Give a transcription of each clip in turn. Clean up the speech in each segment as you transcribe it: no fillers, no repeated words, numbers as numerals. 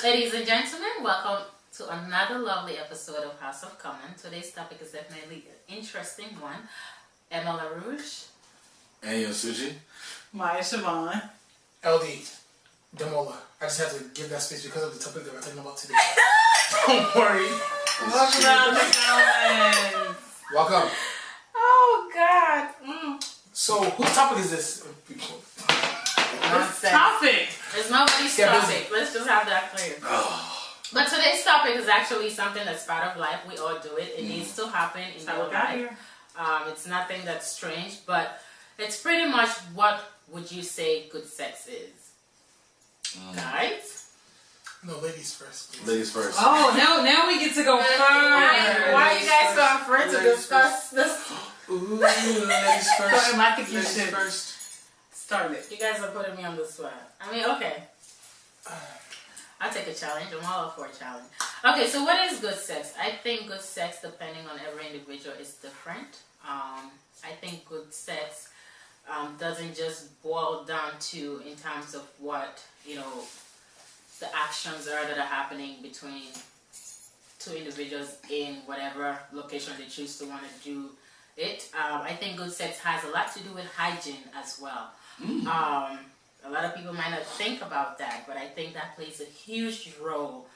Ladies and gentlemen, welcome to another lovely episode of House of Common. Today's topic is definitely an interesting one. Emma LaRouche. And Yosuji. Maya Siobhan. LD. Demola. I just had to give that space because of the topic that we're talking about today. Don't worry. Welcome to the comments. Welcome. Oh, God. So, whose topic is this? This topic. It's nobody's topic. Let's just have that clear. But today's topic is actually something that's part of life. We all do it. It needs to happen in your life. It's nothing that's strange, but it's pretty much what would you say good sex is? Guys? No, ladies first. Please. Ladies first. Oh, now we get to go first. Why are you guys so afraid to discuss this? Ooh, ladies first. So, I think you ladies should first. start it. You guys are putting me on the spot. I mean, okay. I'll take a challenge. I'm all up for a challenge. Okay, so what is good sex? I think good sex, depending on every individual, is different. I think good sex doesn't just boil down to in terms of what, the actions are that are happening between two individuals in whatever location they choose to want to do it. I think good sex has a lot to do with hygiene as well. A lot of people might not think about that, but I think that plays a huge role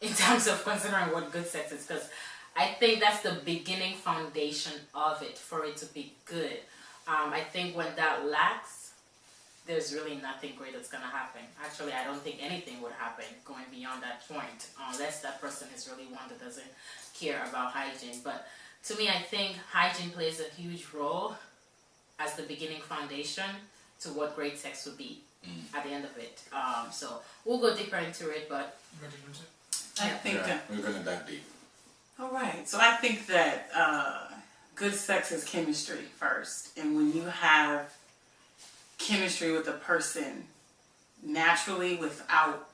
in terms of considering what good sex is, because I think that's the beginning foundation of it for it to be good. I think when that lacks, there's really nothing great that's going to happen. Actually, I don't think anything would happen going beyond that point, unless that person is really one that doesn't care about hygiene. But to me, I think hygiene plays a huge role as the beginning foundation to what great sex would be at the end of it. So we'll go deeper into it, but I think we're going to dive deep. all right. So I think that good sex is chemistry first. And when you have chemistry with a person naturally without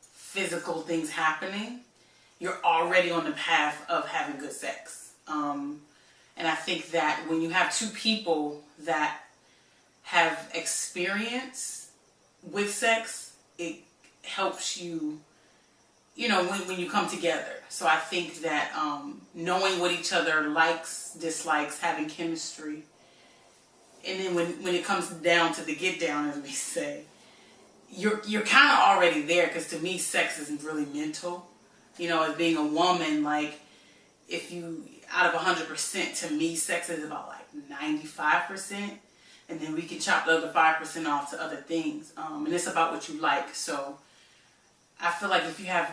physical things happening, you're already on the path of having good sex. And I think that when you have two people that have experience with sex, it helps you, when you come together. So I think that knowing what each other likes, dislikes, having chemistry, and then when it comes down to the get down, as we say, you're kind of already there, because to me, sex isn't really mental. As being a woman, like, if you, out of 100%, to me, sex is about like 95%. And then we can chop the other 5% off to other things. And it's about what you like. So I feel like if you have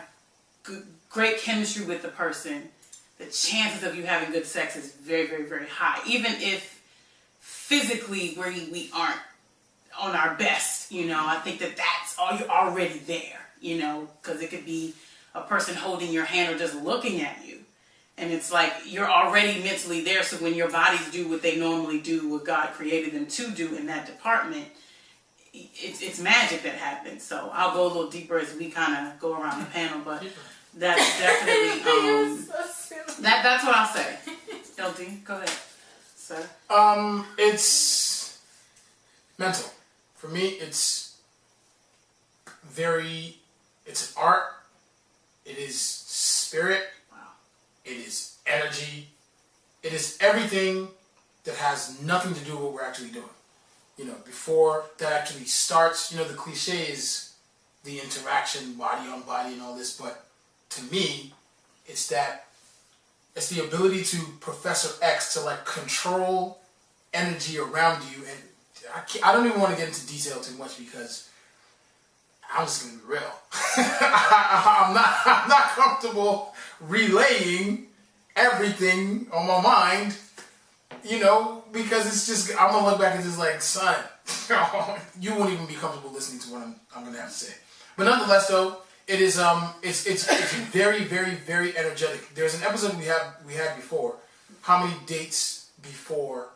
great chemistry with the person, the chances of you having good sex is very, very, very high. Even if physically we aren't on our best, I think that's all, you're already there, because it could be a person holding your hand or just looking at you. And it's like you're already mentally there, so when your bodies do what they normally do, what God created them to do in that department, it's magic that happens. So I'll go a little deeper as we kind of go around the panel, but that's definitely that's what I'll say. LD, go ahead, sir. It's mental. For me, it's an art. It is spirit. It is energy. It is everything that has nothing to do with what we're actually doing. Before that actually starts, the cliche is the interaction, body on body and all this, but to me, it's the ability to Professor X to control energy around you. And I don't even want to get into detail too much, because I'm just going to be real. I'm not comfortable relaying everything on my mind, because it's just, I'm going to look back and just like, son, you won't even be comfortable listening to what I'm going to have to say. But nonetheless, though, it is, it's very, very, very energetic. There's an episode we had before, how many dates before,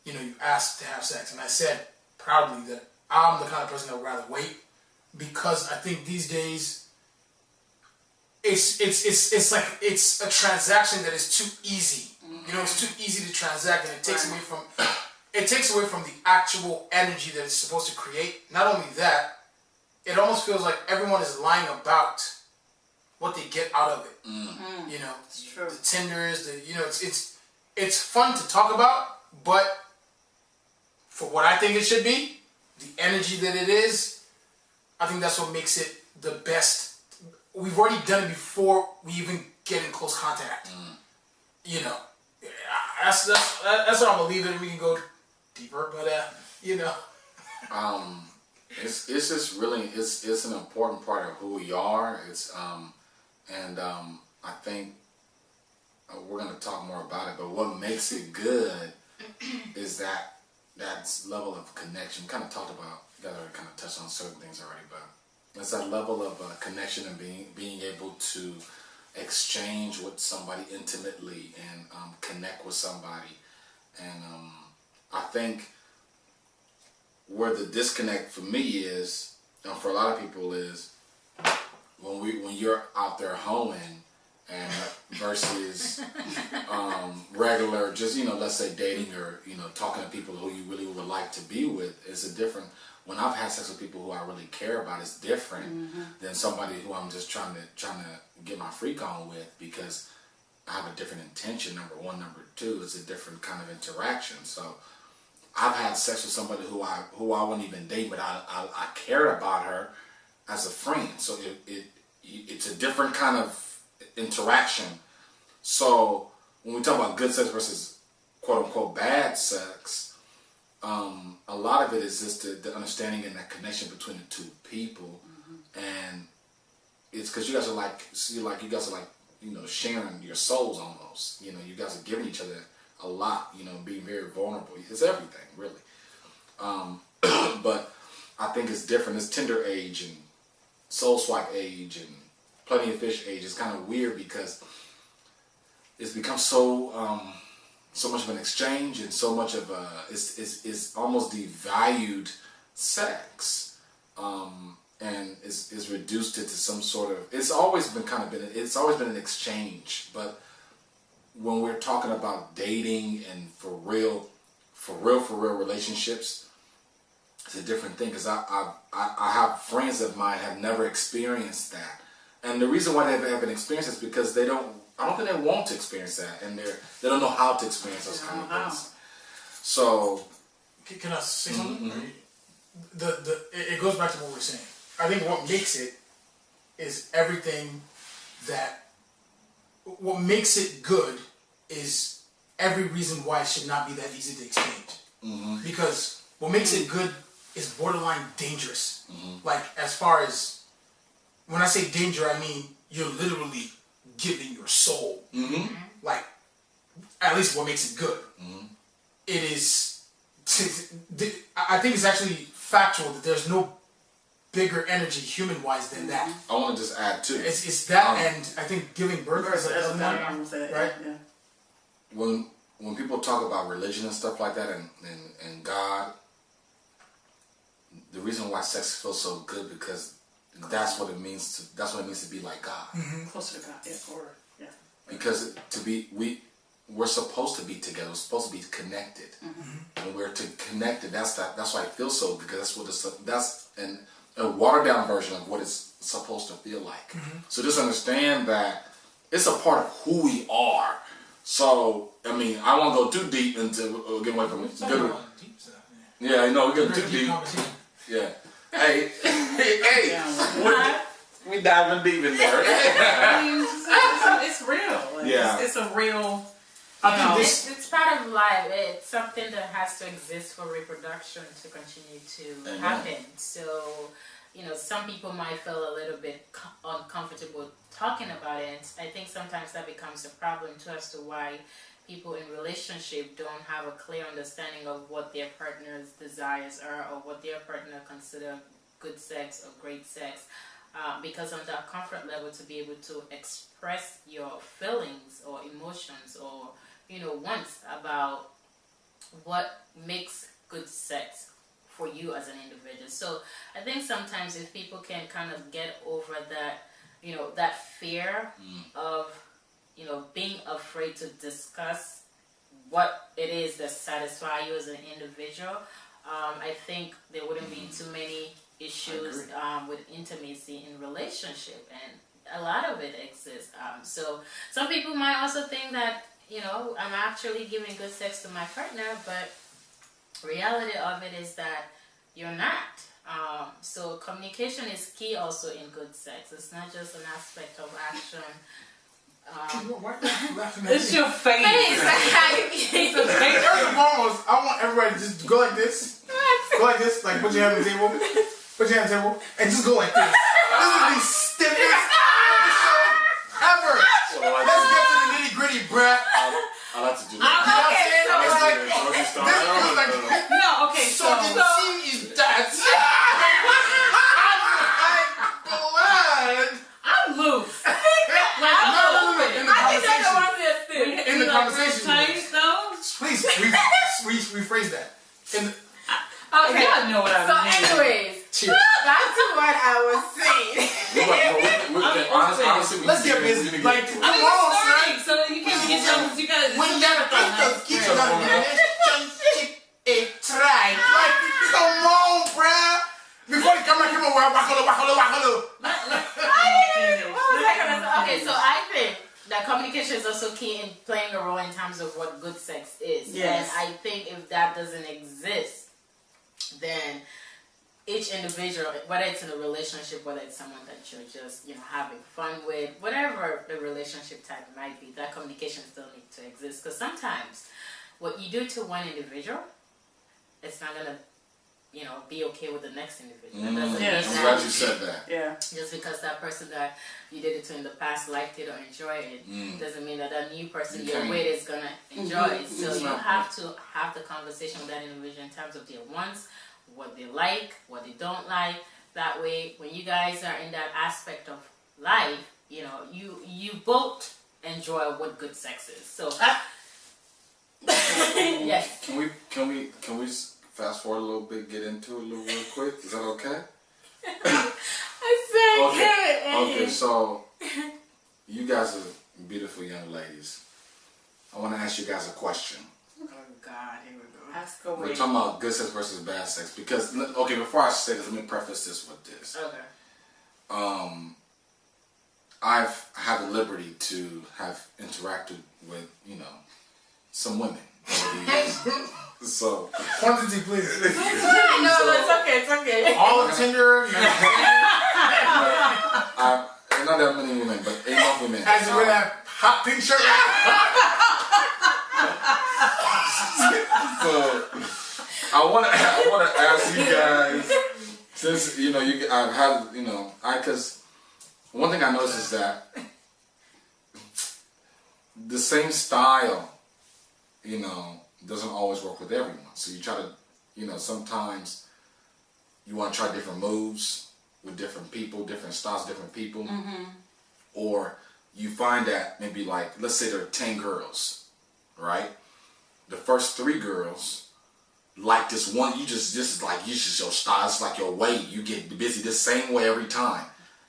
you asked to have sex. And I said proudly that I'm the kind of person that would rather wait, because I think these days, it's like it's a transaction that is too easy. It's too easy to transact, and it takes away from the actual energy that it's supposed to create. Not only that, it almost feels like everyone is lying about what they get out of it. You know, It's true. the Tinders, it's fun to talk about, but for what I think it should be, the energy that it is, I think that's what makes it the best. We've already done it before we even get in close contact. You know, that's what I'm gonna leave it. We can go deeper, but you know. It's just really it's an important part of who we are. It's I think we're gonna talk more about it. But what makes it good is that level of connection. We kind of talked about. You guys already kind of touched on certain things already, but it's that level of connection and being able to exchange with somebody intimately and connect with somebody. And I think where the disconnect for me is, and for a lot of people is, when you're out there hoeing and versus regular, just, you know, let's say dating or, you know, talking to people who you really would like to be with, is a different. When I've had sex with people who I really care about, it's different than somebody who I'm just trying to get my freak on with, because I have a different intention. Number one, number two, it's a different kind of interaction. So I've had sex with somebody who I wouldn't even date, but I care about her as a friend. So it's a different kind of interaction. So when we talk about good sex versus quote unquote bad sex, a lot of it is just the understanding and that connection between the two people, and it's because you guys are you know, sharing your souls almost. You know, you guys are giving each other a lot. You know, being very vulnerable. It's everything, really. But I think it's different. It's Tinder age and Soul Swipe age and Plenty of Fish age. It's kind of weird because it's become so much of an exchange and so much of it's almost devalued sex, and is reduced it to some sort of. It's always been an exchange, but when we're talking about dating and for real relationships, it's a different thing, because I have friends of mine have never experienced that, and the reason why they haven't experienced it is because I don't think they want to experience that, and they don't know how to experience those kind of things. So, can I say something? It goes back to what we're saying. I think what makes it is everything that. What makes it good is every reason why it should not be that easy to exchange. Because what makes it good is borderline dangerous. Like, as far as, when I say danger, I mean you're literally giving your soul. Like, at least what makes it good. It is, I think it's actually factual that there's no bigger energy human-wise than that. I want to just add too. It's that, and I think giving birth is another one, right? Yeah. When people talk about religion and stuff like that, and God, the reason why sex feels so good, because that's what it means to be like God. Closer to God, yeah. Because we're supposed to be together. We're supposed to be connected. When we're connected, that's why it feels so, because that's a watered down version of what it's supposed to feel like. So just understand that it's a part of who we are. So, I mean, I won't go too deep into get away from it. Yeah, I know, we're getting too deep. Yeah. Hey, we diving deep in there. It's real. Like, Yeah. It's a real. It's part of life. It's something that has to exist for reproduction to continue to happen. So, you know, some people might feel a little bit uncomfortable talking about it. And I think sometimes that becomes a problem too, as to why people in relationship don't have a clear understanding of what their partner's desires are, or what their partner consider good sex or great sex. Because on that comfort level, to be able to express your feelings or emotions or, you know, wants about what makes good sex for you as an individual. So I think sometimes if people can kind of get over that, you know, that fear of, you know, being afraid to discuss what it is that satisfies you as an individual, I think there wouldn't be too many issues with intimacy in relationship, and a lot of it exists. So some people might also think that, you know, I'm actually giving good sex to my partner, but reality of it is that you're not. So communication is key also in good sex. It's not just an aspect of action. Why are you laughing at It's me? your face. First and foremost, I want everybody to just go like this. Go like this, like put your hand on the table. Put your hand on the table. And just go like this. This is the stiffest ever. Let's get to the nitty gritty, bruh. I like to do You know that. what I'm saying? It's like, this feels like, No, okay, so the scene is that. I'm glad. I'm loose. In the conversation. Chinese though? Please, rephrase that. Okay. Y'all know what I So, mean. anyways, Cheers. back to what I was saying. Honestly, Let's get busy. Like, I come mean, on, it's son. starting, so you can't get done. You gotta. When you keep try. Like, come on, bruh. Before the camera came over, wakalo. Okay, so I think that communication is also key in playing a role in terms of what good sex is. Yes. And I think if that doesn't exist, then each individual, whether it's in a relationship, whether it's someone that you're just, you know, having fun with, whatever the relationship type might be, that communication still needs to exist. Because sometimes what you do to one individual, it's not gonna, you know, be okay with the next individual. That doesn't Yes. mean I'm that glad you said that. Yeah. just because that person that you did it to in the past liked it or enjoyed it, doesn't mean that that new person You you're can't- with is gonna enjoy it. So Mhm. you have to have the conversation with that individual in terms of their wants, what they like, what they don't like. That way, when you guys are in that aspect of life, you know, you both enjoy what good sex is. So yes. Can we fast forward a little bit, get into it a little real quick? Is that okay? I said good. Okay, so you guys are beautiful young ladies. I want to ask you guys a question. Oh God, here we go. Ask We're away. talking about good sex versus bad sex because, okay, before I say this, let me preface this with this. Okay. I've had the liberty to have interacted with, you know, some women over the years. So Quantity, please. No, it's okay. All of Tinder, not that many women, but enough women. as you wear that hot pink shirt. So I want to ask you guys, since you know I've had because one thing I noticed is that the same style, doesn't always work with everyone. So you try to, sometimes you want to try different moves with different people, different styles, different people, or you find that maybe like let's say there are 10 girls, right? The first 3 girls like this one, you just your style, it's like your way. You get busy the same way every time.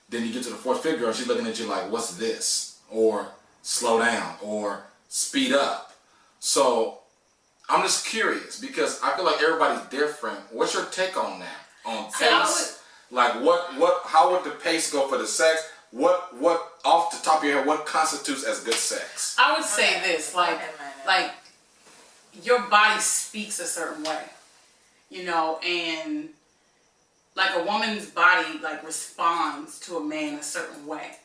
Then you get to the 4th, 5th girl, she's looking at you like, what's this? Or slow down, or speed up. So I'm just curious because I feel like everybody's different. What's your take on that? On pace? How would the pace go for the sex? What off the top of your head, what constitutes as good sex? I would say this, like your body speaks a certain way, and like a woman's body like responds to a man a certain way.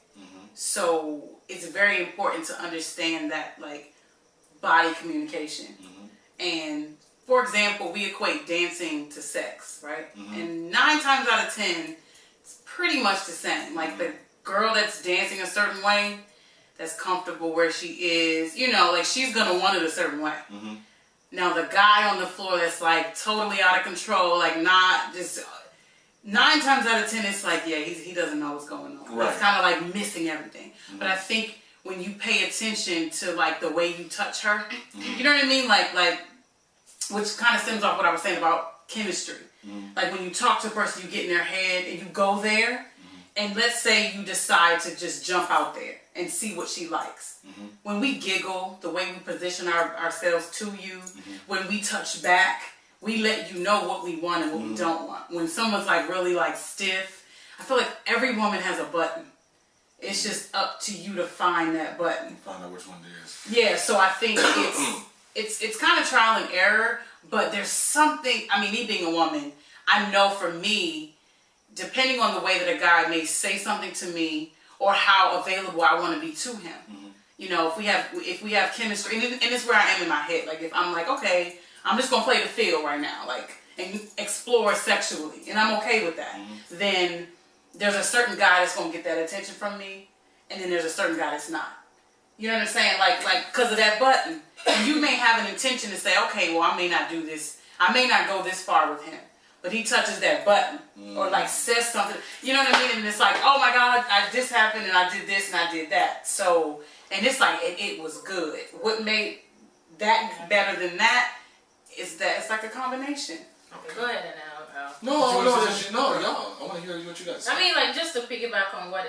So it's very important to understand that like body communication. And for example, we equate dancing to sex, right? And 9 times out of 10, it's pretty much the same. Like the girl that's dancing a certain way, that's comfortable where she is, like she's gonna want it a certain way. Now the guy on the floor that's like totally out of control, like not just 9 times out of 10, it's like, yeah, he doesn't know what's going on. Right. It's kind of like missing everything. But I think when you pay attention to like the way you touch her, you know what I mean? Like, which kind of stems off what I was saying about chemistry. Like when you talk to a person, you get in their head and you go there. And let's say you decide to just jump out there and see what she likes. When we giggle, the way we position ourselves to you, when we touch back, we let you know what we want and what we don't want. When someone's like really like stiff, I feel like every woman has a button. It's just up to you to find that button. Find out which one it is. Yeah, so I think it's kind of trial and error, but there's something, I mean, me being a woman, I know for me, depending on the way that a guy may say something to me or how available I want to be to him. You know, if we have chemistry, and it's where I am in my head. Like if I'm like, okay, I'm just gonna play the field right now, like, and explore sexually, and I'm okay with that. Then there's a certain guy that's gonna get that attention from me, and then there's a certain guy that's not. You know what I'm saying? Like because of that button, and you may have an intention to say, okay, well, I may not do this, I may not go this far with him, but he touches that button or like says something. You know what I mean? And it's like, oh my God, this happened, and I did this, and I did that. So. And it's like, it was good. What made that better than that is that it's like a combination. Okay, go ahead and Al. No, y'all. I want to hear what you guys say. I mean, like, just to piggyback on what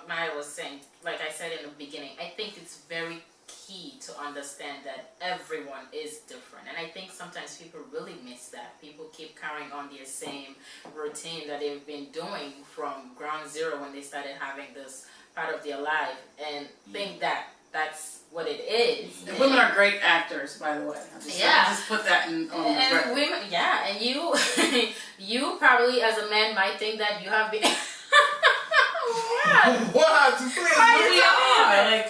Maya was saying, like I said in the beginning, I think it's very key to understand that everyone is different. And I think sometimes people really miss that. People keep carrying on their same routine that they've been doing from ground zero when they started having this part of their life and think that that's what it is. And women are great actors, by the way. I just put that on the record. Women, and you you probably as a man might think that you have been What? Please.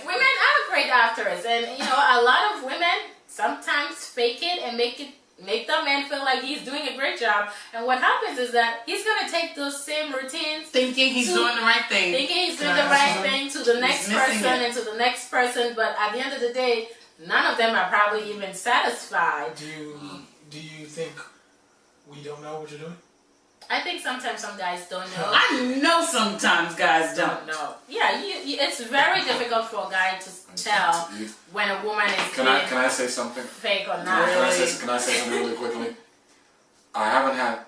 Women are great actors, and you know, a lot of women sometimes fake it and make the man feel like he's doing a great job, and what happens is that he's gonna take those same routines, thinking he's doing the right thing, to the next person and to the next person, but at the end of the day, none of them are probably even satisfied. Do you think we don't know what you're doing? I think sometimes some guys don't know. I know sometimes guys don't know. Yeah, it's very difficult for a guy to tell when a woman is Can I say something? Fake or not. Can I say something really quickly? I haven't had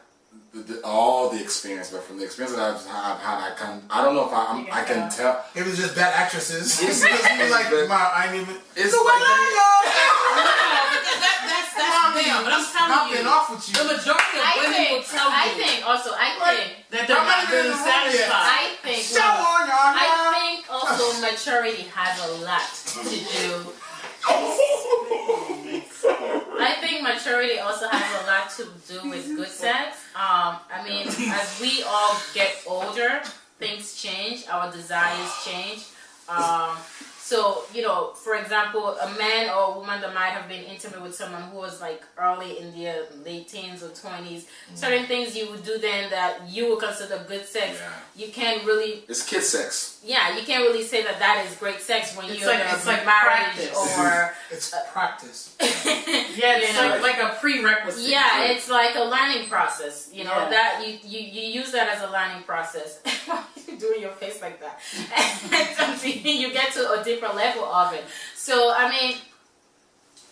all the experience, but from the experience that I've had, I don't know if I can tell. It was just bad actresses. It's like, I didn't even. It's them, but I'm telling you, the majority of women will tell you. I think that they're not really satisfied. I think also maturity has a lot to do. I think maturity also has a lot to do with good sex. I mean, as we all get older, things change, our desires change. So, you know, for example, a man or a woman that might have been intimate with someone who was like early in their late teens or 20s, certain things you would do then that you would consider good sex, you can't really... It's kid sex. Yeah, you can't really say that that is great sex when you're it's like marriage practice. or... It's practice. It's like a prerequisite. Yeah, it's like a learning process. You know, that you use that as a learning process. Why are you doing your face like that? And you get to a different level of it. So, I mean,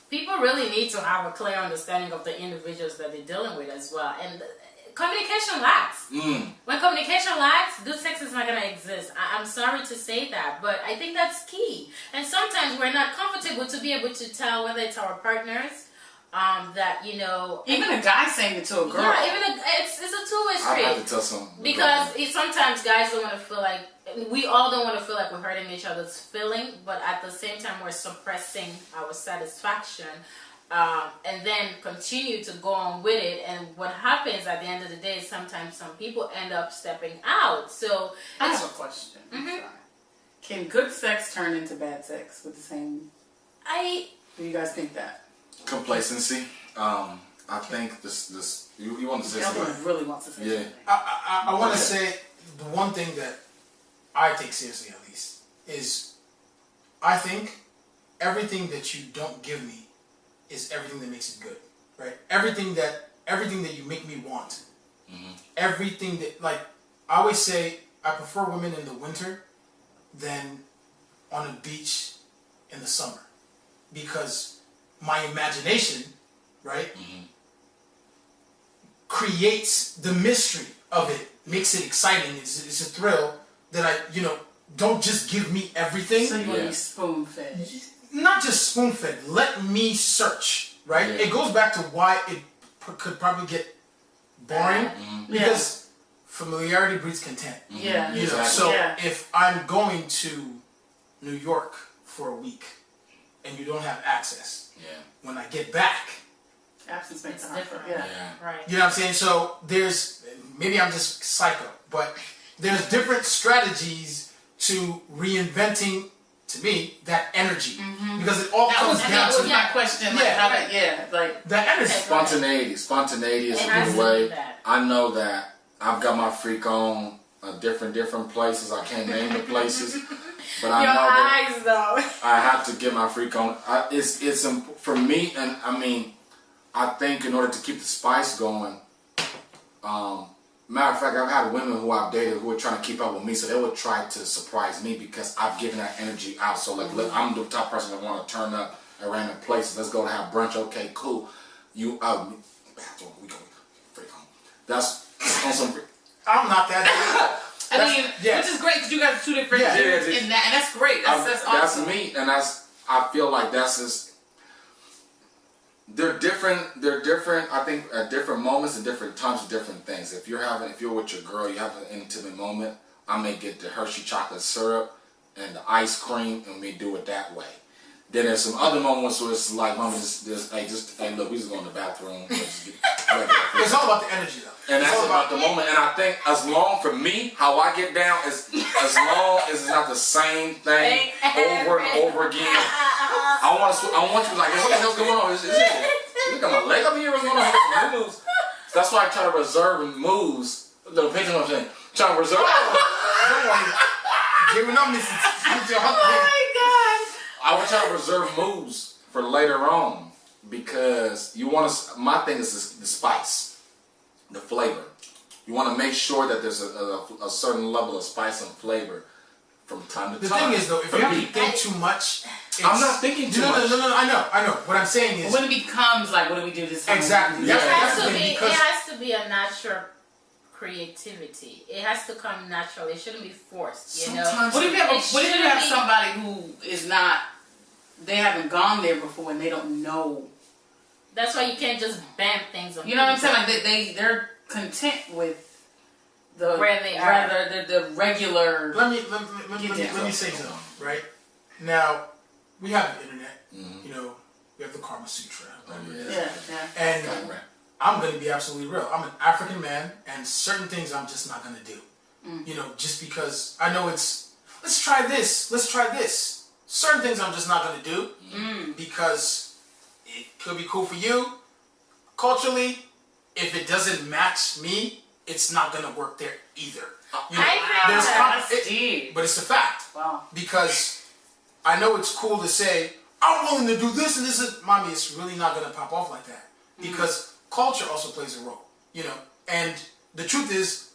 people really need to have a clear understanding of the individuals that they're dealing with as well. And communication lacks. When communication lacks, good sex is not going to exist. I'm sorry to say that, but I think that's key. And sometimes we're not comfortable to be able to tell whether it's our partners, that, you know... Even a guy saying it to a girl. Yeah, it's a two-way street. I have to tell someone. Because sometimes guys don't want to feel like... We all don't want to feel like we're hurting each other's feeling, but at the same time we're suppressing our satisfaction. And then continue to go on with it, and what happens at the end of the day is sometimes some people end up stepping out. So I have a question. Can good sex turn into bad sex with the same? Do you guys think that? Complacency. I think this. You want to say something? Everyone really wants to say something. I want to say the one thing that I take seriously, at least, is I think everything that you don't give me is everything that makes it good, right? Everything that you make me want, everything that, like, I always say, I prefer women in the winter than on a beach in the summer, because my imagination, right, creates the mystery of it, makes it exciting. It's a thrill that don't just give me everything. So you want to be spoon-fed. Not just spoon-fed. Let me search, right? It goes back to why it could probably get boring because familiarity breeds content. Yeah. You know, so if I'm going to New York for a week and you don't have access, when I get back, absence makes It's it different. different. Yeah. Right. you know what I'm saying? So there's, maybe I'm just psycho, but there's different strategies to reinventing, to me, that energy. Because it all comes down to my question. Like, Yeah. how that, like, the energy. Spontaneity is It a has good to way. be that. I know that I've got my freak on different places. I can't name the places, but I Your know that eyes, though. I have to get my freak on. For me, and I mean, I think in order to keep the spice going. Matter of fact, I've had women who I've dated who are trying to keep up with me, so they would try to surprise me because I've given that energy out. So like, look, I'm the type of person that want to turn up at random places. Let's go to have brunch. Okay, cool. We go freak on. That's on some. I'm not that. I mean, which is great because you guys are two different dudes in that, and that's great. That's awesome. That's me, and I feel like that's just. They're different. They're different. I think at different moments and different times, different things. If you're with your girl, you have an intimate moment. I may get the Hershey chocolate syrup and the ice cream, and we do it that way. Then there's some other moments where it's like, mama, hey, look, we just go in the bathroom. It's all about the energy, though. And that's about the moment. And I think as long, for me, how I get down is as long as it's not the same thing over and over again. I want you to be like, hey, what the hell's going on? Look at my leg up here. What's going on? My moves. That's why I try to reserve moves. No, pay attention to what I'm saying. Trying to reserve. Don't worry. Giving up, Mrs. Oh my God. I would try to reserve moves for later on because you want to. My thing is the spice, the flavor. You want to make sure that there's a certain level of spice and flavor from time to time. The thing is, though, if you have to think too much, I'm not thinking too much. No. I know. What I'm saying is, when it becomes like, what do we do this? Exactly. It has to be a natural creativity. It has to come naturally. It shouldn't be forced. You know. What if you have somebody who is not? They haven't gone there before and they don't know. That's why you can't just bam things on. You know what I'm saying? Like they're content with where they are. Rather the regular. Let me say something. Right now, we have the internet. You know, we have the Karma Sutra. And I'm going to be absolutely real. I'm an African man, and certain things I'm just not going to do. You know, just because I know it's let's try this. Certain things I'm just not going to do because it could be cool for you. Culturally, if it doesn't match me, it's not going to work there either. You know, but it's a fact. Wow. Because I know it's cool to say, I'm willing to do this and this is, mommy, it's really not going to pop off like that. Because culture also plays a role, you know. And the truth is,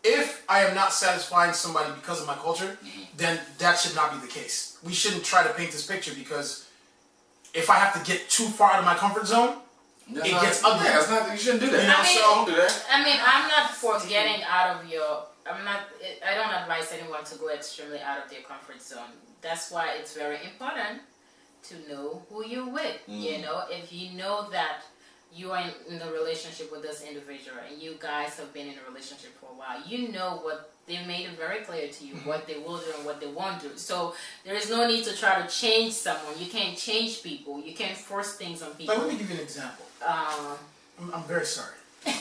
if I am not satisfying somebody because of my culture, then that should not be the case. We shouldn't try to paint this picture because if I have to get too far out of my comfort zone, it gets ugly. Yeah, you shouldn't do that. You know, don't do that. I mean, I'm not for getting out of your. I don't advise anyone to go extremely out of their comfort zone. That's why it's very important to know who you're with. You know, if you know that you are in a relationship with this individual and you guys have been in a relationship for a while, you know what they made it very clear to you, what they will do and what they won't do. So there is no need to try to change someone. You can't change people. You can't force things on people. Like, let me give you an example. I'm very sorry.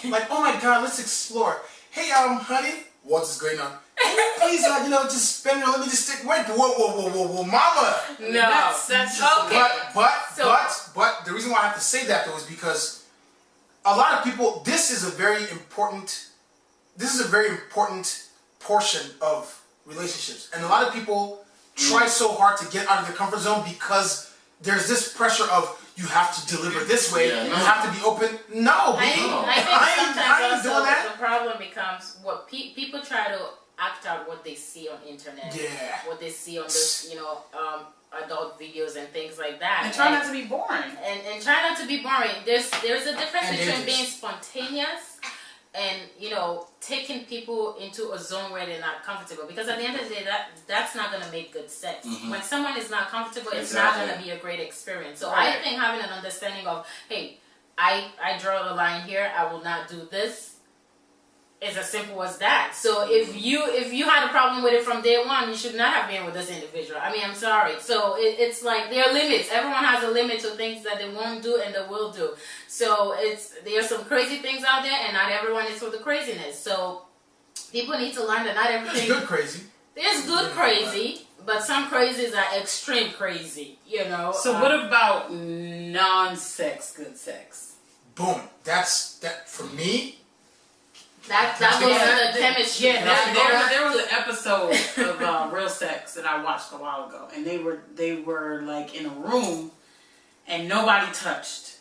Like, oh my God, let's explore. Hey, honey, what is going on? Please, just spend it. Let me just stick. Wait, whoa, mama. No, that's okay. But the reason why I have to say that though is because a lot of people. This is a very important portion of relationships, and a lot of people try so hard to get out of their comfort zone because there's this pressure of you have to deliver this way. You have to be open. No, I think sometimes doing that. The problem becomes what people try to act out what they see on internet, what they see on this, adult videos and things like that, and try not to be boring. And try not to be boring. There's a difference between being spontaneous and taking people into a zone where they're not comfortable. Because at the end of the day, that's not going to make good sex. When someone is not comfortable, it's not going to be a great experience. So I think having an understanding of, hey, I draw the line here. I will not do this. It's as simple as that. So if you had a problem with it from day one, you should not have been with this individual. I mean, I'm sorry. So it's like there are limits. Everyone has a limit to things that they won't do and they will do. So there's some crazy things out there, and not everyone is for the craziness. So people need to learn that not everything. There's good crazy. There's good crazy, but some crazies are extreme crazy. You know. So what about non-sex good sex? Boom. That's that for me. That goes to the chemistry. Yeah, there was an episode of Real Sex that I watched a while ago, and they were like in a room, and nobody touched,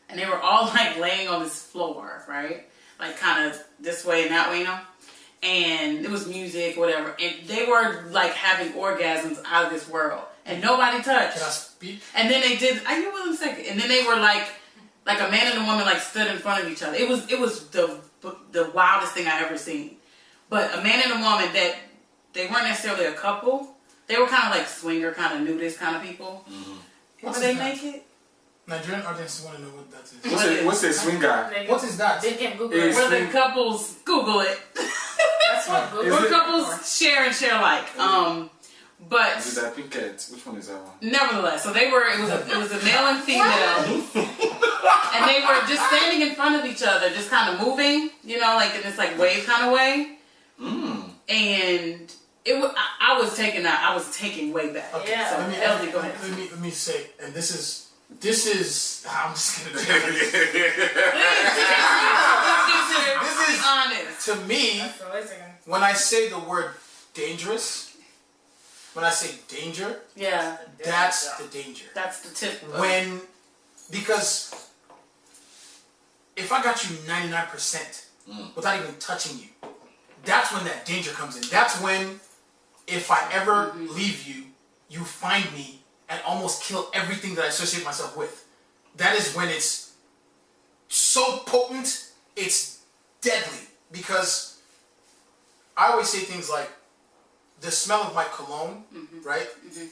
and they were all like laying on this floor, right, like kind of this way and that way, you know, and it was music, whatever, and they were like having orgasms out of this world, and nobody touched. Can I speak? And then they did. Are you willing to second? And then they were like a man and a woman like stood in front of each other. It was the wildest thing I ever seen. But a man and a woman that they weren't necessarily a couple. They were kind of like swinger, kind of nudist kind of people. Mm-hmm. Were they naked? Nigerian audience want to know what that is. What's this swing guy? What is that? They can Google It's- it. Where the couples Google it. That's what Google Where is couples for. share and share like. But Is it that pink cat? Which one is that one? nevertheless, so it was a male and female. And they were just standing in front of each other, just kind of moving, you know, like in this like wave kind of way. And I was taken way back. Okay, Yeah. so Elsie, go ahead. let me say, and this is. I'm just gonna tell you. This is honest. To me, when I say the word dangerous, when I say danger, Yeah, that's the danger. that's the tip. Because if I got you 99% without even touching you, that's when that danger comes in. That's when, if I ever leave you, you find me and almost kill everything that I associate myself with. That is when it's so potent, it's deadly. Because I always say things like, the smell of my cologne, right,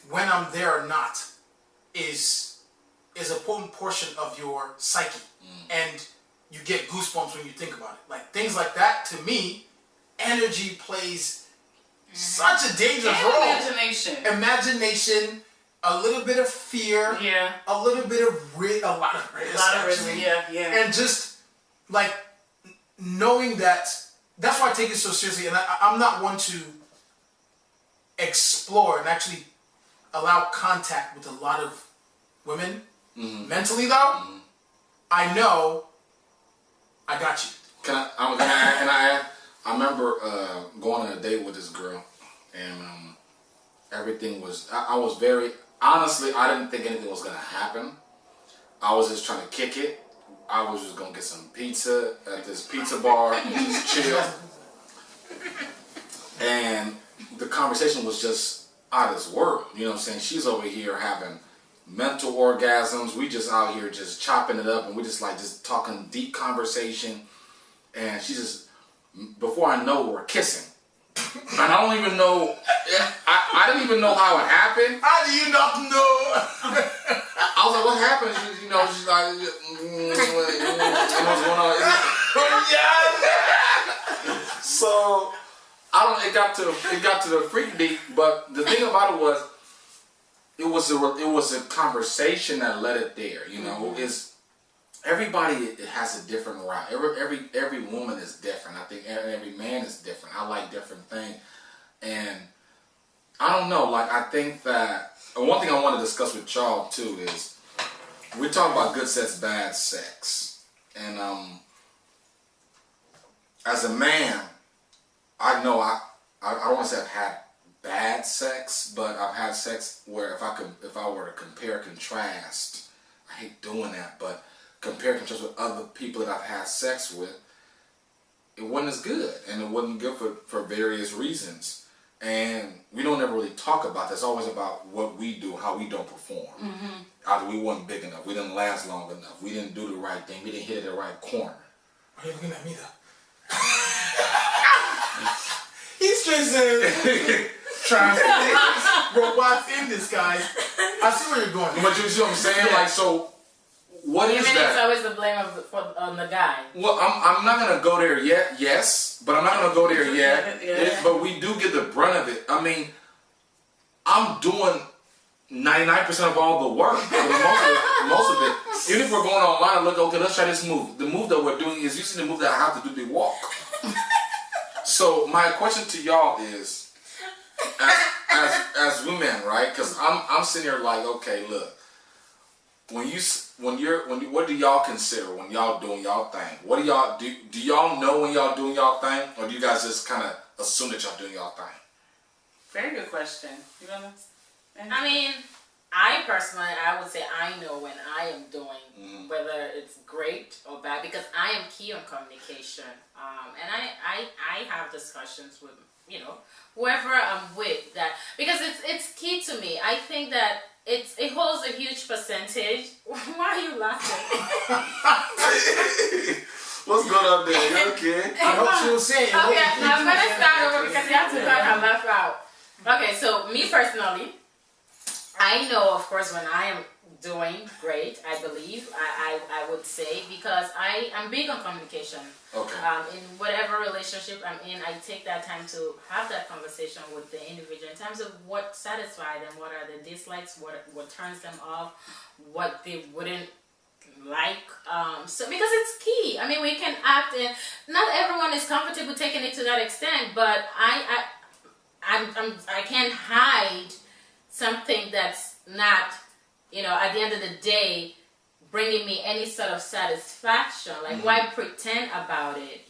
when I'm there or not, is a potent portion of your psyche. And you get goosebumps when you think about it. Like, things like that, to me, energy plays such a dangerous role. Imagination. Imagination, a little bit of fear, Yeah. a little bit of a lot of risk, A lot of risk. actually. Yeah. And just, like, knowing that, that's why I take it so seriously. And I'm not one to explore and actually allow contact with a lot of women. Mentally, though, I know I got you. Can I remember going on a date with this girl, and everything was. I was very honestly. I didn't think anything was gonna happen. I was just trying to kick it. I was just gonna get some pizza at this pizza bar and just chill. And the conversation was just out of this world. You know what I'm saying? She's over here having mental orgasms. We just out here just chopping it up, and we just like just talking deep conversation. And she just, before I know, we're kissing. And I don't even know. I didn't even know how it happened. How do you not know? I was like, "What happened?" She's like, "What's going on?" So it got to the freak beat. But the thing about it was, it was a conversation that led it there. You know, it's everybody has a different route. Every woman is different. I think every man is different. I like different things, and I don't know. Like, I think that one thing I want to discuss with y'all too is we talk about good sex, bad sex, and as a man, I know I don't want to say I've had bad sex, but I've had sex where if I were to compare contrast, I hate doing that, but compare contrast with other people that I've had sex with, it wasn't as good, and it wasn't good for various reasons. And we don't ever really talk about that. It's always about what we do, how we don't perform. Either we weren't big enough, we didn't last long enough, we didn't do the right thing, we didn't hit the right corner. Are you looking at me though? He's just trying to robots in disguise. I see where you're going. But you see what I'm saying? Yeah. Like, so what is Even that? it's always the blame on the guy. Well, I'm not gonna go there yet. Yes, but I'm not gonna go there yet. Yeah. But we do get the brunt of it. I mean, I'm doing 99% of all the work. For most of it. Even if we're going online and look, okay, let's try this move. The move that we're doing is usually the move that I have to do the walk. So my question to y'all is, as women, right? Because I'm sitting here like, okay, look. What do y'all consider when y'all doing y'all thing? What do y'all do? Do y'all know when y'all doing y'all thing, or do you guys just kind of assume that y'all doing y'all thing? Very good question. You know. I mean, I personally, I would say I know when I am doing whether it's great or bad, because I am key on communication, and I have discussions with whoever I'm with, that because it's key to me. I think that it holds a huge percentage. Why are you laughing? What's going on there? You okay? I hope she was saying. Okay, I'm gonna start over because you have to cut her laugh out. Okay, so me personally, I know, of course, when I am doing great, I believe, I would say, because I'm big on communication. Okay. In whatever relationship I'm in, I take that time to have that conversation with the individual in terms of what satisfies them, what are the dislikes, what turns them off, what they wouldn't like. So because it's key. I mean, we can act, and not everyone is comfortable taking it to that extent, but I can't hide something that's not, at the end of the day, bringing me any sort of satisfaction. Like, why pretend about it,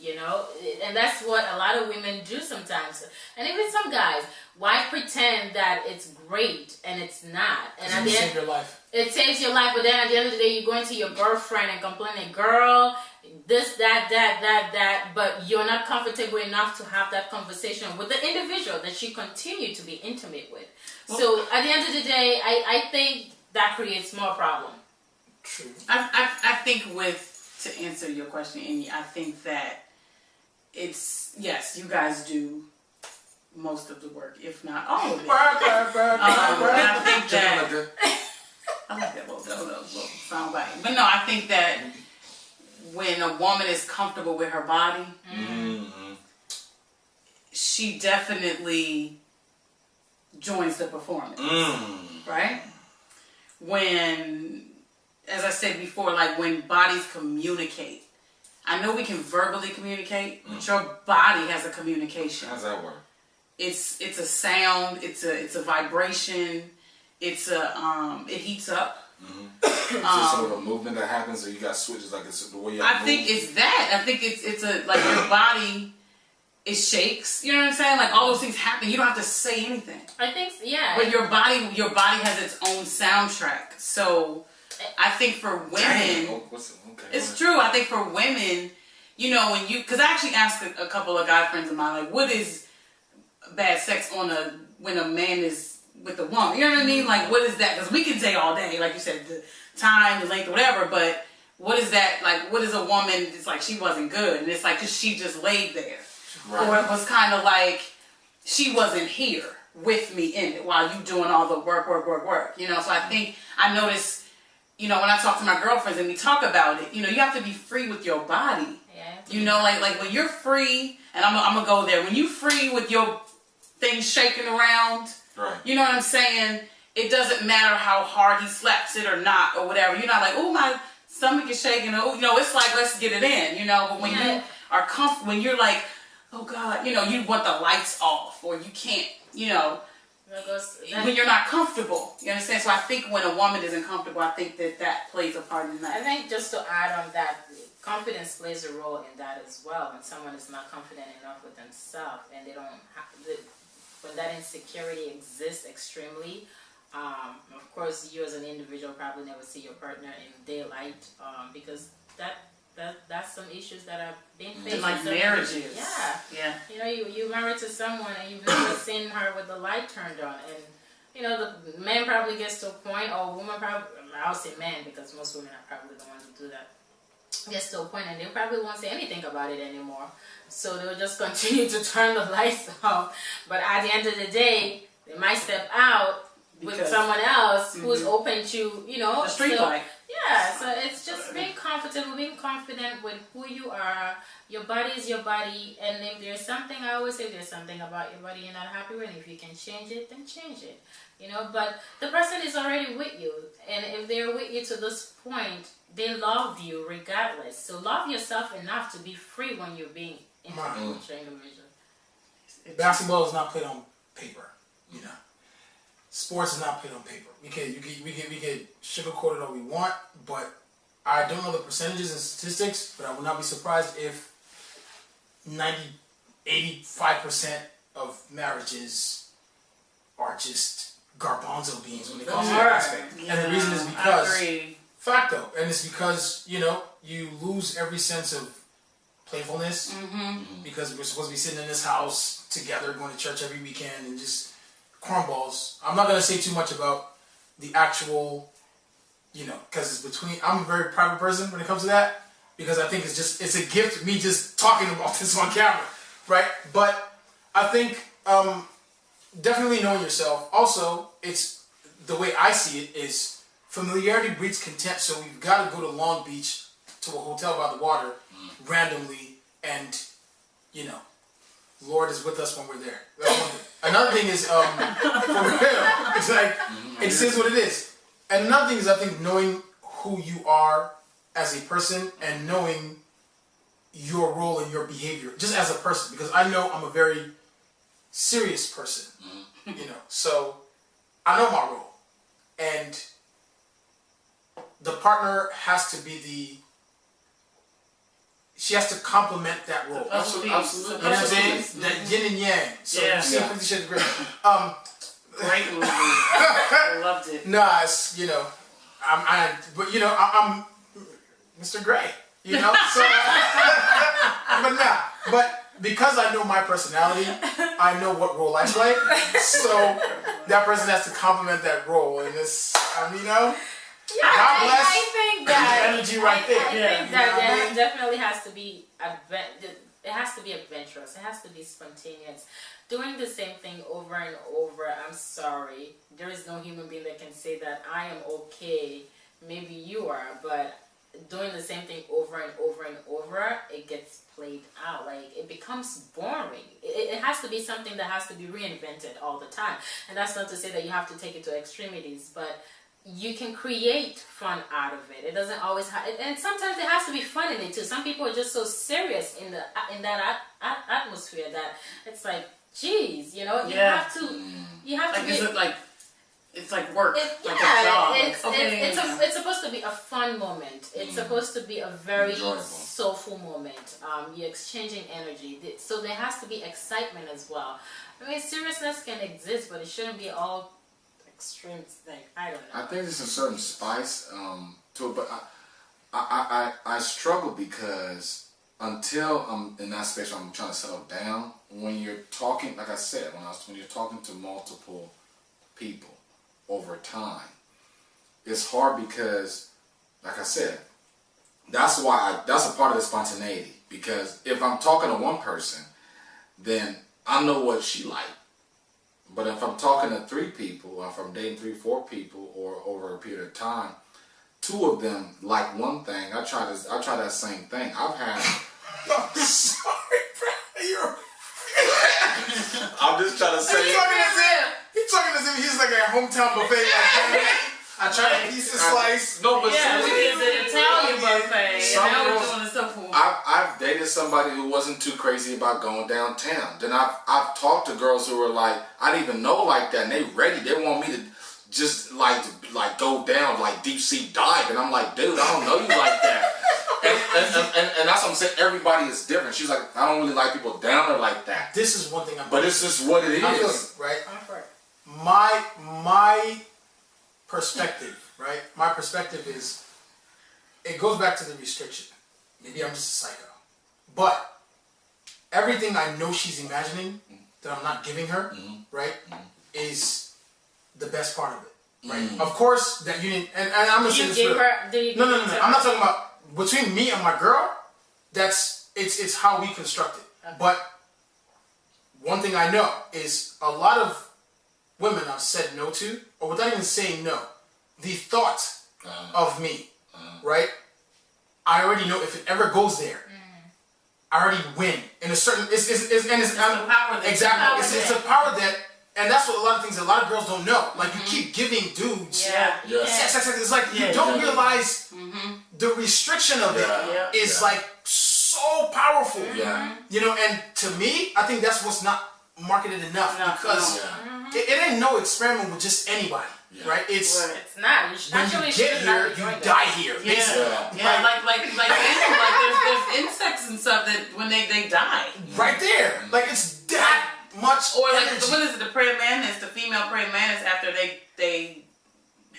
And that's what a lot of women do sometimes. And even some guys, why pretend that it's great and it's not? And at the end, your life. It saves your life, but then at the end of the day, you go into your girlfriend and complaining, girl, this, that, but you're not comfortable enough to have that conversation with the individual that you continue to be intimate with. So at the end of the day, I think that creates more problem. True. I think to answer your question, Amy, I think that yes, you guys do most of the work, if not all of it. I think that I like that little sound bite. But no, I think that when a woman is comfortable with her body, she definitely joins the performance, right? When, as I said before, like when bodies communicate, I know we can verbally communicate, but your body has a communication. How does that work? It's a sound. It's a vibration. It heats up. Is it sort of a movement that happens, or you got switches like it's the way you? I think it's that. I think it's like your body. It shakes. You know what I'm saying? Like all those things happen. You don't have to say anything. I think, yeah. But your body has its own soundtrack. So I think for women, it's true. I think for women, because I actually asked a couple of guy friends of mine, like, what is bad sex when a man is with a woman? You know what I mean? Like, what is that? Because we can say all day, like you said, the time, the length, or whatever. But what is that? Like, what is a woman? It's like she wasn't good, and it's like cause she just laid there. Right. Or it was kind of like she wasn't here with me in it while you doing all the work. So I think I notice, when I talk to my girlfriends and we talk about it, you have to be free with your body. Yeah. Like when you're free, and I'm gonna go there. When you free with your things shaking around, right. You know what I'm saying? It doesn't matter how hard he slaps it or not or whatever. You're not like, oh, my stomach is shaking. Oh, it's like, let's get it in. But when you are comfortable, when you're like, oh God, you want the lights off, or you can't, when you're not comfortable. You understand? So I think when a woman isn't comfortable, I think that plays a part in that. I think just to add on that, confidence plays a role in that as well. When someone is not confident enough with themselves, and they don't have when that insecurity exists extremely, of course, you as an individual probably never see your partner in daylight, because that's some issues that have been faced. Like marriages. Yeah. You married to someone and you've never seen her with the light turned on, and the man probably gets to a point, or woman probably, I'll say man because most women are probably the ones who do that, gets to a point and they probably won't say anything about it anymore. So they'll just continue to turn the lights off. But at the end of the day, they might step out with someone else who's open to, the street light. Yeah, so it's just being comfortable, being confident with who you are. Your body is your body, and if there's something, I always say, if there's something about your body you're not happy with, if you can change it, then change it. You know, but the person is already with you, and if they're with you to this point, they love you regardless. So love yourself enough to be free when you're being intimate with your individual. Basketball is not played on paper, you know. Sports is not played on paper. We could sugarcoat it all we want, but I don't know the percentages and statistics, but I would not be surprised if 85% of marriages are just garbanzo beans when it comes to that aspect. Yeah, And the reason is because facto, and it's because, you know, you lose every sense of playfulness because we're supposed to be sitting in this house together, going to church every weekend, and just cornballs. I'm not going to say too much about the actual, you know, because it's between. I'm a very private person when it comes to that, because I think it's a gift me just talking about this on camera, right? But I think definitely knowing yourself. Also, it's the way I see it is familiarity breeds contempt. So we've got to go to Long Beach to a hotel by the water randomly, and you know, Lord is with us when we're there. That's one thing. Another thing is for real. It's like it just is what it is. And another thing is, I think, knowing who you are as a person and knowing your role and your behavior just as a person, because I know I'm a very serious person, you know, so I know my role, and the partner has to be she has to complement that role. Absolutely. You know what I'm saying? That yin and yang. So you see 50 Shades of Grey. Great movie. I loved it. Nah, it's, you know, but you know, I'm Mr. Gray, you know, so, but because I know my personality, I know what role I play, so that person has to complement that role, and it's, you know, yeah, God bless I think that energy right there. I think that there definitely has to be it has to be adventurous. It has to be spontaneous. Doing the same thing over and over, I'm sorry, there is no human being that can say that I am okay. Maybe you are, but doing the same thing over and over and over, it gets played out. Like, it becomes boring. It has to be something that has to be reinvented all the time. And that's not to say that you have to take it to extremities, but you can create fun out of it. It doesn't always have, and sometimes there has to be fun in it too. Some people are just so serious in that atmosphere that it's like, geez, you know, you have to like, be. is it like, it's like work, like a yeah, job. it's supposed to be a fun moment. It's supposed to be a very soulful moment. You're exchanging energy, so there has to be excitement as well. I mean, seriousness can exist, but it shouldn't be all extreme thing. I don't know. I think there's a certain spice to it, but I struggle because until I'm in that space where I'm trying to settle down, when you're talking, like I said, when you're talking to multiple people over time, it's hard because, like I said, that's a part of the spontaneity, because if I'm talking to one person, then I know what she like. But if I'm talking to 3 people, or if I'm dating 3, 4 people, or over a period of time, 2 of them like one thing, I try that same thing. I've had. I'm sorry, bro. I'm just trying to say. He's talking as if he's like a hometown buffet. Like, I tried a piece of slice. No, but Yeah, we did the Italian buffet, and now we're doing the stuff for. I've dated somebody who wasn't too crazy about going downtown. Then I've talked to girls who were like, I didn't even know like that, and they ready. They want me to just like go down like deep sea dive, and I'm like, dude, I don't know you like that. and that's what I'm saying. Everybody is different. She's like, I don't really like people down there like that. This is one thing but it's just what it is. I'm feeling, right? My perspective, right? My perspective is, it goes back to the restriction. Maybe I'm just a psycho. But everything I know she's imagining that I'm not giving her, right, is the best part of it, right? Of course, that you didn't, and I'm gonna say this. No. I'm not talking about between me and my girl. It's how we construct it. Okay. But one thing I know is a lot of women I've said no to, or without even saying no, the thought of me right? I already know if it ever goes there, I already win. In a certain, it's the power that exactly. It's a power that, and that's what a lot of girls don't know. Like you keep giving dudes, sex. It's like you don't realize the restriction of it is like so powerful. You know, and to me, I think that's what's not marketed enough because it ain't no experiment with just anybody. Right, it's not. When you get here, you die here. Basically. Like there's insects and stuff that when they die. Right there, like it's that much. Or like energy. what is it? The praying mantis, the female praying mantis. After they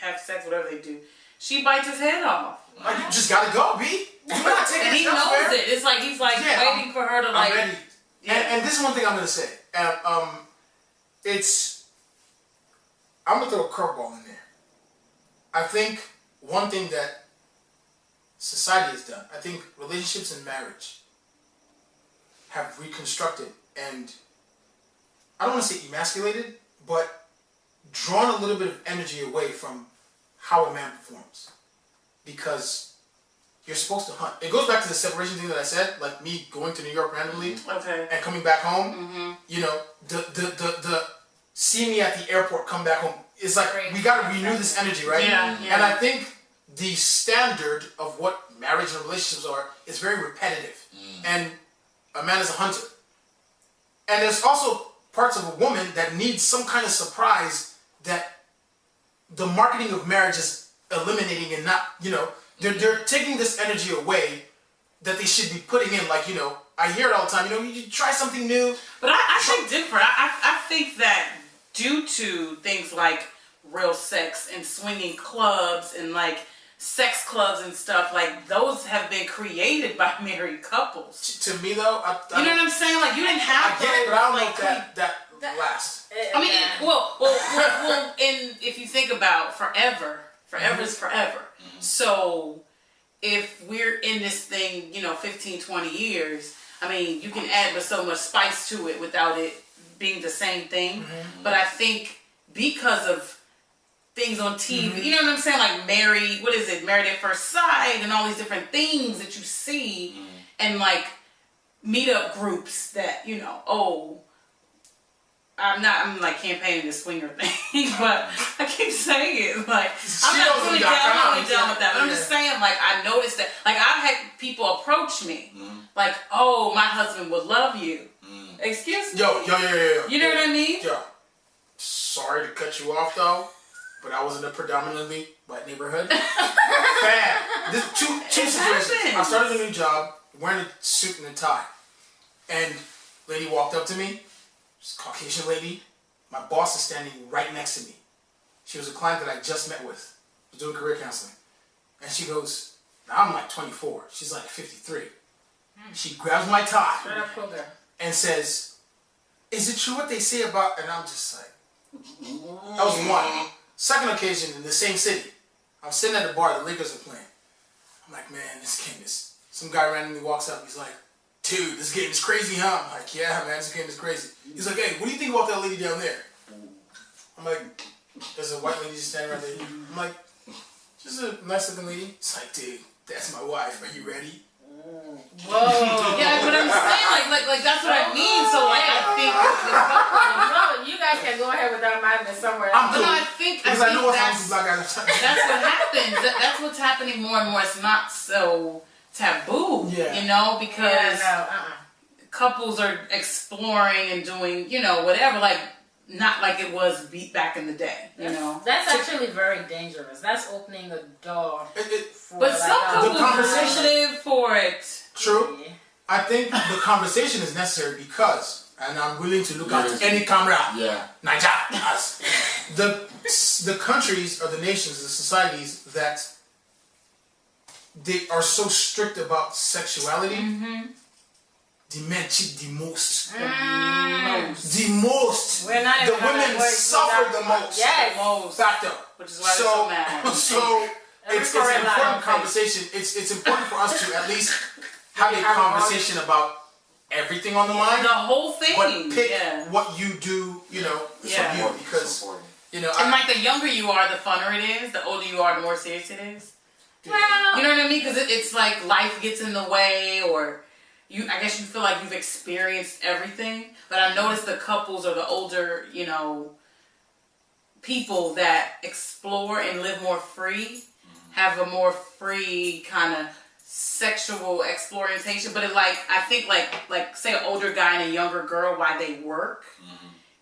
have sex, whatever they do, she bites his head off. Like you just gotta go, B. You're not taking and he knows it. It's like he's like waiting for her to like. I'm ready. And this is one thing I'm gonna say. I'm gonna throw a curveball in there. I think one thing that society has done, I think relationships and marriage have reconstructed and I don't want to say emasculated, but drawn a little bit of energy away from how a man performs. Because you're supposed to hunt. It goes back to the separation thing that I said, like me going to New York randomly and coming back home. You know, the see me at the airport, come back home. It's like we gotta renew this energy, right? And I think the standard of what marriage and relationships are is very repetitive. And a man is a hunter. And there's also parts of a woman that needs some kind of surprise that the marketing of marriage is eliminating and not, you know, they're taking this energy away that they should be putting in. Like, you know, I hear it all the time, you know, you try something new. But I think different. I think that due to things like real sex and swinging clubs and like sex clubs and stuff, like those have been created by married couples. To me though, you know what I'm saying? Like you didn't have I get it, but I don't know if that lasts. I mean, well, and if you think about forever is forever. So if we're in this thing, you know, 15, 20 years, I mean, you can add but so much spice to it without it being the same thing. But I think because of things on TV, you know what I'm saying? Like Married at First Sight and all these different things that you see and like meetup groups that, you know, I'm like campaigning the swinger thing, but I keep saying it, like, I'm not really down with that, but I'm just saying, like, I noticed that, like, I've had people approach me, like, oh, my husband would love you. Excuse me? Yo. You know what I mean? Yo, sorry to cut you off, though, but I was in a predominantly white neighborhood. There's two situations. I started a new job, wearing a suit and a tie, and lady walked up to me. Caucasian lady. My boss is standing right next to me. She was a client that I just met with. I was doing career counseling. And she goes, now I'm like 24. She's like 53. She grabs my tie and says, is it true what they say about... And I'm just like... That was one. Second occasion in the same city. I'm sitting at the bar. The Lakers are playing. I'm like, man, this game is... Some guy randomly walks up. He's like, dude, this game is crazy, huh? I'm like, yeah, man, this game is crazy. He's like, hey, what do you think about that lady down there? I'm like, there's a white lady just standing right there. I'm like, just a nice looking lady. It's like, dude, that's my wife. Are you ready? Whoa. Yeah, but I'm saying, like that's what I mean. So, like, I think you guys can go ahead with that madness somewhere. I'm cool. I think because I know what's happening to black guys. That's what happens. That's what's happening more and more. It's not so taboo, you know, because couples are exploring and doing, you know, whatever, like, not like it was back in the day, you know. That's actually very dangerous. That's opening a door. But some couples are sensitive for it. True. I think the conversation is necessary because, and I'm willing to look out to any camera. Niger, us. The countries or the nations, the societies that they are so strict about sexuality. The men cheat the most. The most. We're not the women suffer the most. Yes. Backed up. Which is why they're so mad. So it's an important conversation. It's important for us to at least have a conversation about everything on the line. The whole thing. But pick what you do, you know, for you. Because, you know. And like the younger you are, the funner it is. The older you are, the more serious it is. Well, You know what I mean? Because it's like life gets in the way, or I guess you feel like you've experienced everything. But I noticed the couples or the older, people that explore and live more free have a more free kind of sexual exploration. But I think like say an older guy and a younger girl, why they work,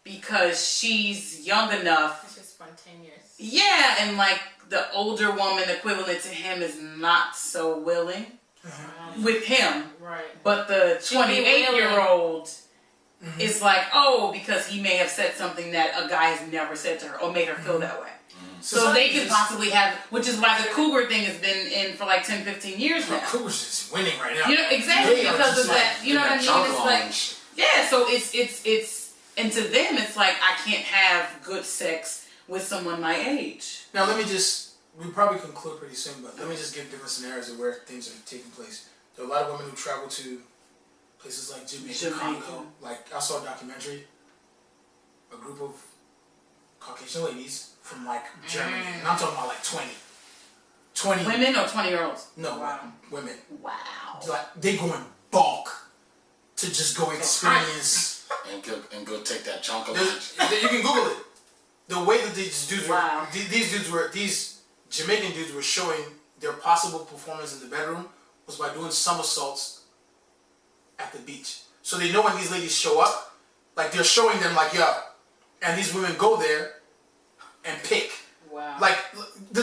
because she's young enough. it's just spontaneous. Yeah, and like the older woman equivalent to him is not so willing with him. Right. But the She'd be willing. 28-year-old is like, oh, because he may have said something that a guy has never said to her or made her feel that way. So they could possibly have, which is why the cougar thing has been in for like 10, 15 years now. Cougars is winning right now. Exactly, They are because just of that. You know what I mean? It's like, Challenge. yeah, so it's, and to them, it's like, I can't have good sex with someone my age. Now we probably conclude pretty soon, but let me just give different scenarios of where things are taking place. There are a lot of women who travel to places like Jamaica, Congo. Like, I saw a documentary, a group of Caucasian ladies from like Germany, and I'm talking about like 20 Women or 20-year-olds? No, Wow. women. Wow. Like, they go in bulk to just go experience. And go take that chunk of There's- lunch. You can Google it. The way that these dudes Wow. these Jamaican dudes were showing their possible performance in the bedroom was by doing somersaults at the beach. So they know when these ladies show up, like they're showing them like, yo, and these women go there and pick. Wow. Like the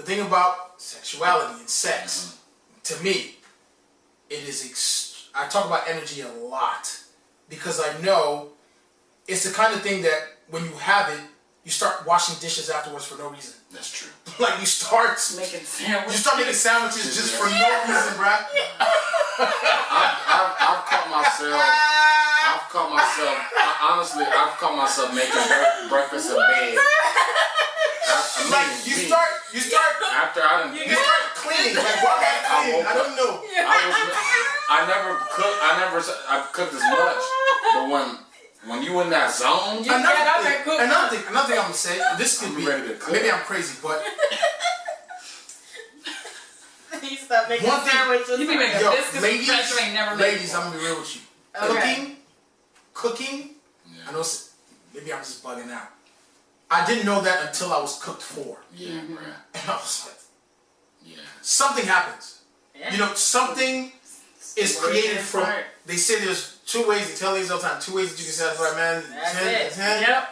thing about sexuality and sex, to me, it is. I talk about energy a lot because I know it's the kind of thing that when you have it, you start washing dishes afterwards for no reason. That's true. Like you start Making sandwiches. You start making sandwiches just for no reason, bruh. I've caught myself. Honestly, I've caught myself making breakfast in bed. Like you start After I done. you start cleaning. Like why am I cleaning? I don't know. I cooked as much, but when you in that zone, Another thing I'm gonna say. This could I'm be ready to cook. maybe I'm crazy, but You stop making one thing- sandwiches. You be making yo, biscuits and treasure ain't never made ladies, before. I'm gonna be real with you. Okay. Cooking. Yeah. I know. Maybe I'm just bugging out. I didn't know that until I was cooked for, yeah, bruh. and I was like, Yeah. something happens. Yeah. You know, something is Work created is from. hard. They say there's two ways. They tell ladies all the time. Two ways that you can satisfy a man. That's it. Yep.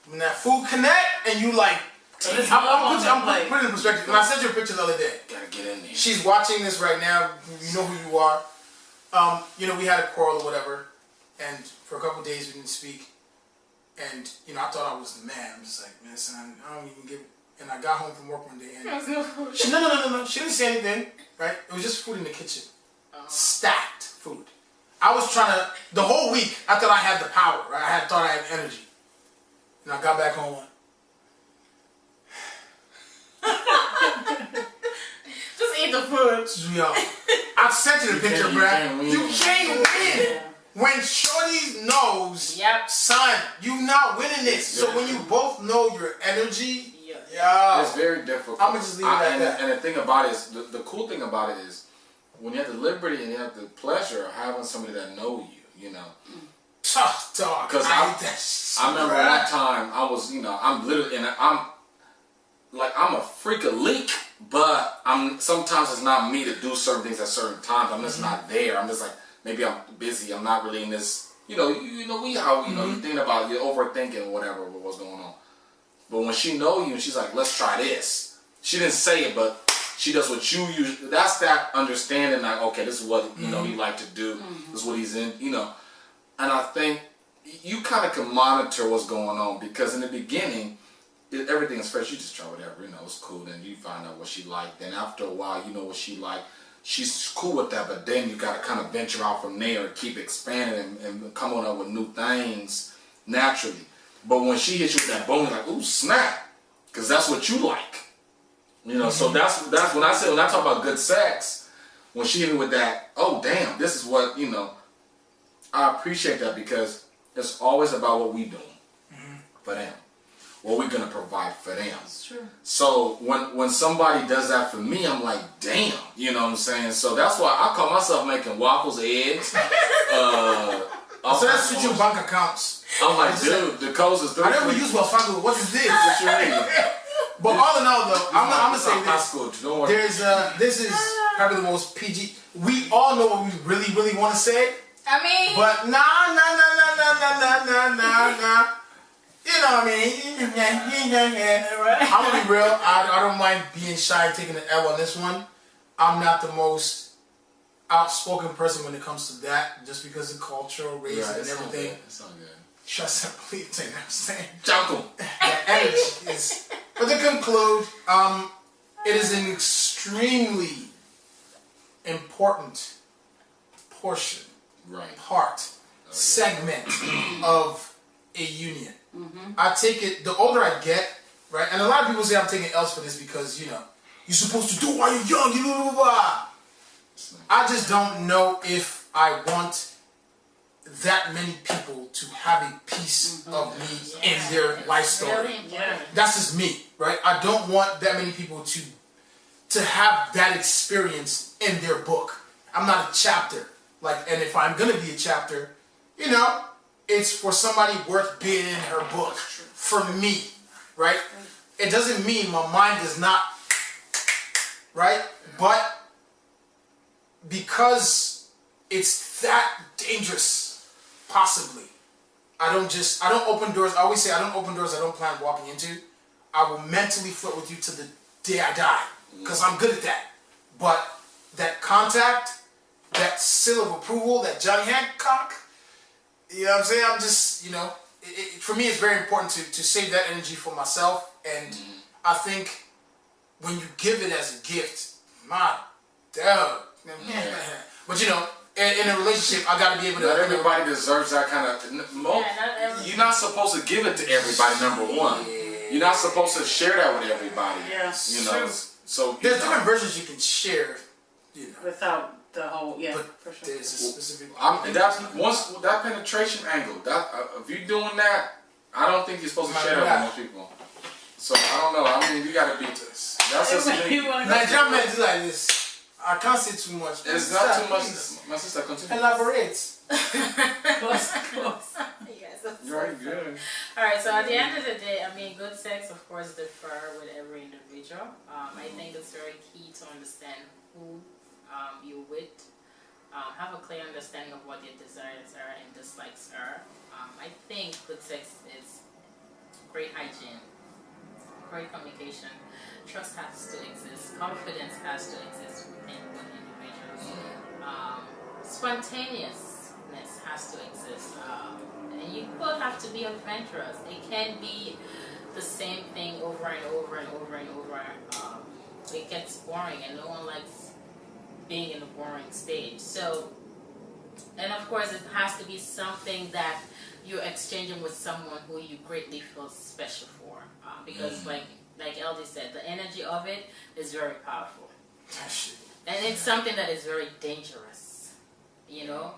When that food connect and you like. So this I'm love on putting it in perspective. And I sent you a picture the other day. Gotta get in there. She's watching this right now. You know who you are. We had a quarrel or whatever, and for a couple of days we didn't speak. And I thought I was the man. I'm just like, man, son, I don't even give. And I got home from work one day, and she no. She didn't say anything. Right? It was just food in the kitchen, stacked food. I was trying to the whole week. I thought I had the power. Right? I thought I had energy, and I got back home. Just eat the food. Yo, I've sent you the picture, can't- you bruh. can't win. You can't win. When Shorty knows, Yep. son, you not winning this. So when you both know your energy, It's very difficult. I'ma just leave it at that. And the thing about it is, the cool thing about it is, when you have the liberty and you have the pleasure of having somebody that know you, tough dog. 'Cause I hate that shit, I remember bruh. one time I was, I'm literally, and I'm a freak of leak, but sometimes it's not me to do certain things at certain times. I'm just not there. I'm just like, maybe I'm busy. I'm not really in this, you think about, you're overthinking whatever, what's going on. But when she know you and she's like, let's try this. She didn't say it, but she does what you usually, that's that understanding, like, okay, this is what, he like to do. This is what he's in, And I think you kind of can monitor what's going on, because in the beginning, everything is fresh. You just try whatever, it's cool. Then you find out what she like. Then after a while, you know what she like. She's cool with that, but then you got to kind of venture out from there and keep expanding and coming up with new things naturally. But when she hits you with that bone, you're like, ooh, snap, because that's what you like. So that's when I talk about good sex, when she hit me with that, oh damn, this is what, I appreciate that, because it's always about what we doing for them. what we're gonna provide for them. That's true. So when somebody does that for me, I'm like, damn, you know what I'm saying? So that's why I call myself making waffles, eggs. So that's with your bank accounts. I'm like, dude, the codes is 3. I never use Wells Fargo. What is this? What you mean? But all in all, though, I'm gonna say high this. school. Don't worry. This is probably the most PG. We all know what we really want to say, I mean, but nah. You know what I mean? I'm gonna be real. I don't mind being shy, taking the L on this one. I'm not the most outspoken person when it comes to that, just because of cultural, race, Right, and everything. It's not good. Trust and believe, you know what I'm saying? Jungle. The energy is. But to conclude, it is an extremely important portion, part, segment of a union. I take it, the older I get, right, and a lot of people say I'm taking L's for this because, you know, you're supposed to do it while you're young, you blah, blah, blah. I just don't know if I want that many people to have a piece of me in their life story. That's just me, right? I don't want that many people to have that experience in their book. I'm not a chapter. Like, and if I'm gonna be a chapter, you know, it's for somebody worth being in her book. For me, right? It doesn't mean my mind is not, right? But because it's that dangerous, possibly, I don't open doors. I always say I don't open doors I don't plan walking into. I will mentally flirt with you to the day I die, because I'm good at that. But that contact, that seal of approval, that Johnny Hancock, you know what I'm saying? I'm just, you know, for me it's very important to save that energy for myself. And I think when you give it as a gift, my damn. But you know, in a relationship, I gotta be able to. Not everybody deserves that kind of. You're not supposed to give it to everybody. Number one, you're not supposed to share that with everybody. Yes, you know. true. So there's different versions you can share. You know, without the whole, but for sure. there's a specific. That penetration angle. That if you're doing that, I don't think you're supposed to share that with most people. So I don't know. I mean, you gotta be this. That's just me. Nigerian men do like this. I can't say too much. It's not too much. My sister, continue. Elaborate. Close. yes, You're right, good. Alright, so at the end of the day, I mean, good sex, of course, differ with every individual. I think it's very key to understand who you're with. Have a clear understanding of what your desires are and dislikes are. I think good sex is great hygiene, great communication. Trust has to exist. Confidence has to exist within both individuals. Spontaneousness has to exist. And you both have to be adventurous. It can't be the same thing over and over and over and over. It gets boring and no one likes being in the boring stage. So, and of course it has to be something that you're exchanging with someone who you greatly feel special for. Because like LD said, the energy of it is very powerful. And it's something that is very dangerous. You know,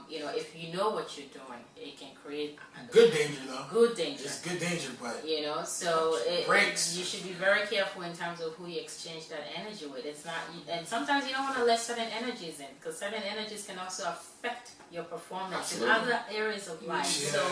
if you know what you're doing, it can create good danger though. Good danger. It's good danger, but you know, so breaks. You should be very careful in terms of who you exchange that energy with. It's not, and sometimes you don't want to let certain energies in because certain energies can also affect your performance in other areas of life. So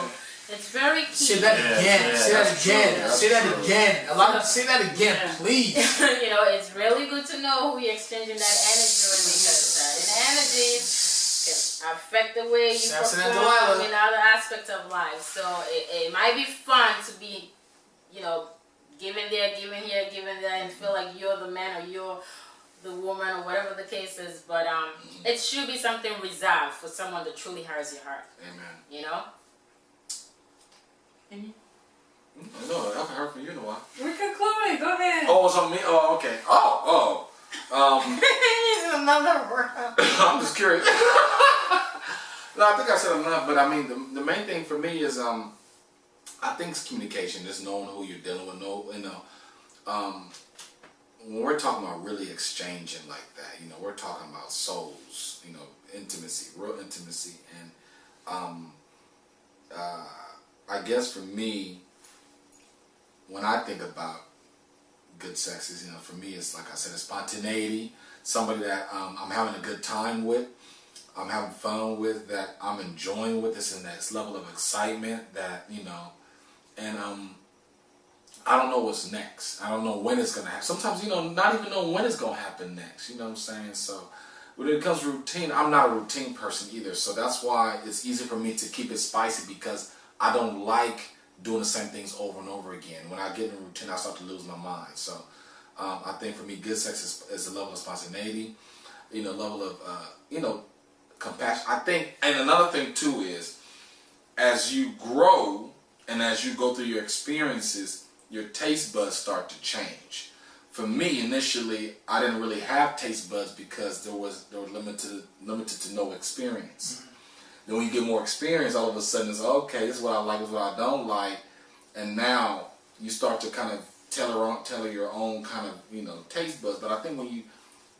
it's very key. Say that again. Say that again. Say that again. Say that again, please. You know, it's really good to know who you're exchanging that energy with because certain energies can affect the way you perform in other aspects of life. So it might be fun to be, you know, giving there, giving here, giving there, and feel like you're the man or you're the woman or whatever the case is. But it should be something reserved for someone that truly has your heart. Amen. You know? No, I haven't heard from you in a while. We're concluding. Go ahead. Oh, it's on me? Oh, okay. Another round. I'm just curious. No, I think I said enough, but I mean, the main thing for me is, I think it's communication, just knowing who you're dealing with. When we're talking about really exchanging like that, you know, we're talking about souls, you know, intimacy, real intimacy. And I guess for me, when I think about good sex is, for me, it's like I said, it's spontaneity, somebody that I'm having a good time with, I'm having fun with, that I'm enjoying with, this and that level of excitement that, and I don't know what's next. I don't know when it's going to happen. Sometimes, not even know when it's going to happen next, you know what I'm saying? So when it comes to routine, I'm not a routine person either, so that's why it's easy for me to keep it spicy, because I don't like doing the same things over and over again. When I get in a routine, I start to lose my mind. So I think for me, good sex is a level of spontaneity, level of, compassion. I think, and another thing too is, as you grow and as you go through your experiences, your taste buds start to change. For me, initially, I didn't really have taste buds because they were limited to no experience. Mm-hmm. Then when you get more experience, all of a sudden it's okay, this is what I like, this is what I don't like, and now you start to kind of tailor your own kind of taste buds. But I think when you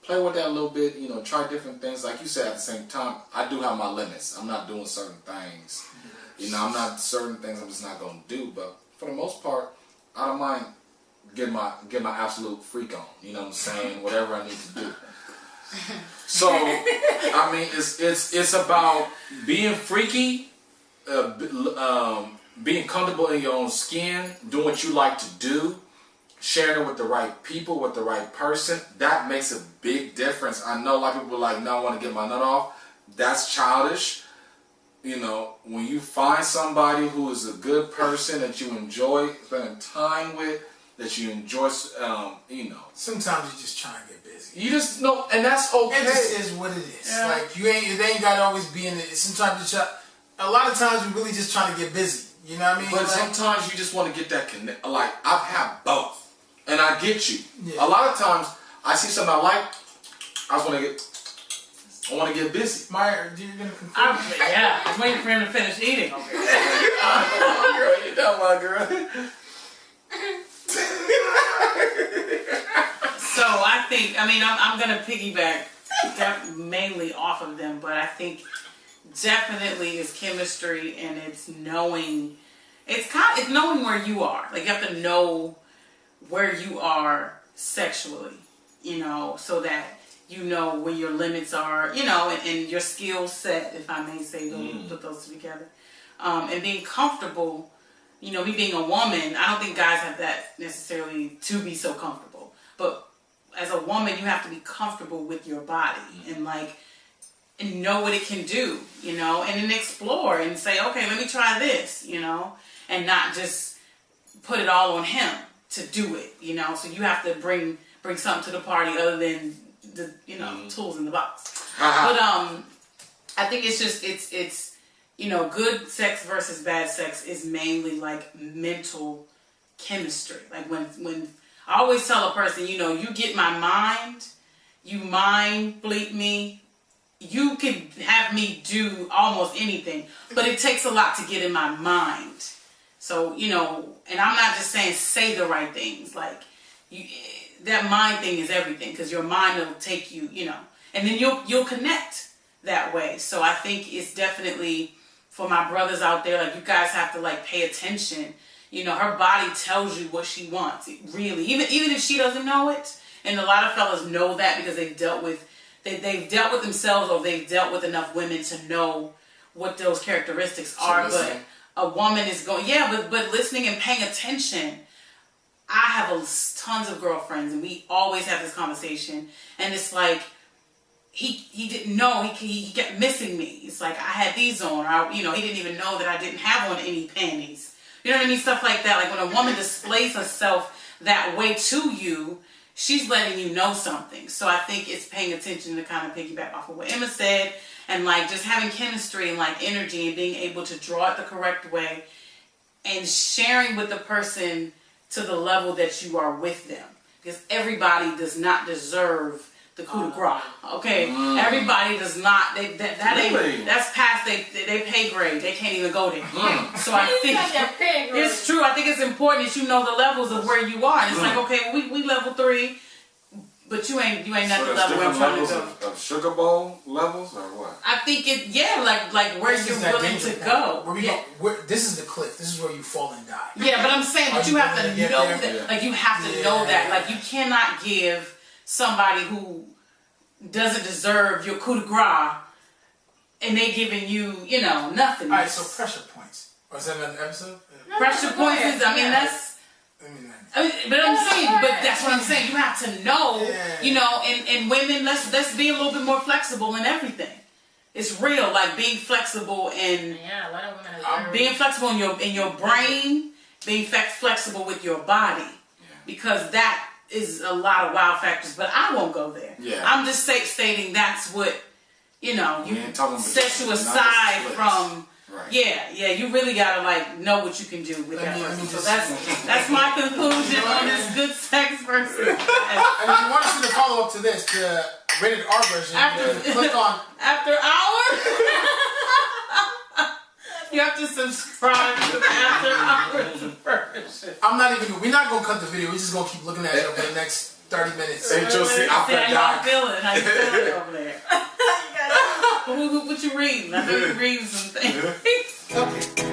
play with that a little bit, try different things, like you said, at the same time, I do have my limits. I'm not doing certain things. I'm not certain things I'm just not going to do. But for the most part, I don't mind get my absolute freak on. You know what I'm saying? Whatever I need to do. So, I mean, it's about being freaky, being comfortable in your own skin, doing what you like to do, sharing it with the right people, with the right person. That makes a big difference. I know a lot of people are like, no, I want to get my nut off. That's childish. When you find somebody who is a good person that you enjoy spending time with, that you enjoy, Sometimes you're just trying to get busy. You just know, and that's okay. It just is what it is. Yeah. Like, it ain't got to always be in it. Sometimes a lot of times we're really just trying to get busy. You know what I mean? But sometimes you just want to get that connect. Like, I've had both, and I get you. Yeah. A lot of times I see something I like, I want to get busy. Maya, you're gonna conclude? I'm waiting for him to finish eating. Girl, you know my girl. So I think, I'm going to piggyback mainly off of them, but I think definitely is chemistry, and it's knowing, it's knowing where you are. Like, you have to know where you are sexually, so that you know where your limits are, and your skill set, if I may say, put those two together. And being comfortable, me being a woman, I don't think guys have that necessarily to be so comfortable. But as a woman, you have to be comfortable with your body and know what it can do, and then explore and say, okay, let me try this, and not just put it all on him to do it, So you have to bring something to the party other than the tools in the box. But I think it's good sex versus bad sex is mainly like mental chemistry. Like when I always tell a person, you get my mind, you mind bleep me, you can have me do almost anything, but it takes a lot to get in my mind. So, and I'm not just saying say the right things, like that mind thing is everything, because your mind will take you, and then you'll connect that way. So I think it's definitely for my brothers out there, like, you guys have to pay attention. Her body tells you what she wants. Really, even if she doesn't know it, and a lot of fellas know that because they've dealt with themselves, or they've dealt with enough women to know what those characteristics are. But a woman is going, but listening and paying attention. I have tons of girlfriends, and we always have this conversation, and it's like, he didn't know, he kept missing me. It's like, I had these on, or he didn't even know that I didn't have on any panties. You know what I mean? Stuff like that. Like, when a woman displays herself that way to you, she's letting you know something. So I think it's paying attention to kind of piggyback off of what Emma said, and just having chemistry and energy, and being able to draw it the correct way, and sharing with the person to the level that you are with them, because everybody does not deserve the coup de grace. Okay, everybody does not. That's past they pay grade. They can't even go there. So I think it's true. I think it's important that you know the levels of where you are. And it's like, okay, we level 3. but you ain't at So the there's level where I'm different trying to levels go. of sugar bowl levels or what? I think like where This you're is that willing danger to point. go. Where we Yeah. go. This is the cliff. This is where you fall and die. Yeah, but I'm saying, Are but you you have willing to to get know there? that. Yeah. Like, you have to know that. Like, you cannot give somebody who doesn't deserve your coup de grace and they giving you, you know, nothing. All right, so pressure points. Or is that another episode? Pressure points is, I mean, that's. But I'm saying, but that's what I'm saying. You have to know, you know, and women, let's be a little bit more flexible in everything. It's real, like being flexible and Yeah, a lot of women are being flexible in your brain, being flexible with your body, because that is a lot of wow factors. But I won't go there. Yeah. I'm just stating that's what, you know, We you ain't talking about set just- you not just aside splits. from. Right. Yeah, you really gotta like know what you can do with that Let me person. So just- that's my conclusion on this good sex versus. And if you want to see the follow up to this, the rated R version, click on. After hours, you have to subscribe to the After Hours version. We're not gonna cut the video. We're just gonna keep looking at it for the next 30 minutes. HOC after How you dark. feeling? How you feeling over there? What you reading? I know you're reading some things. Okay.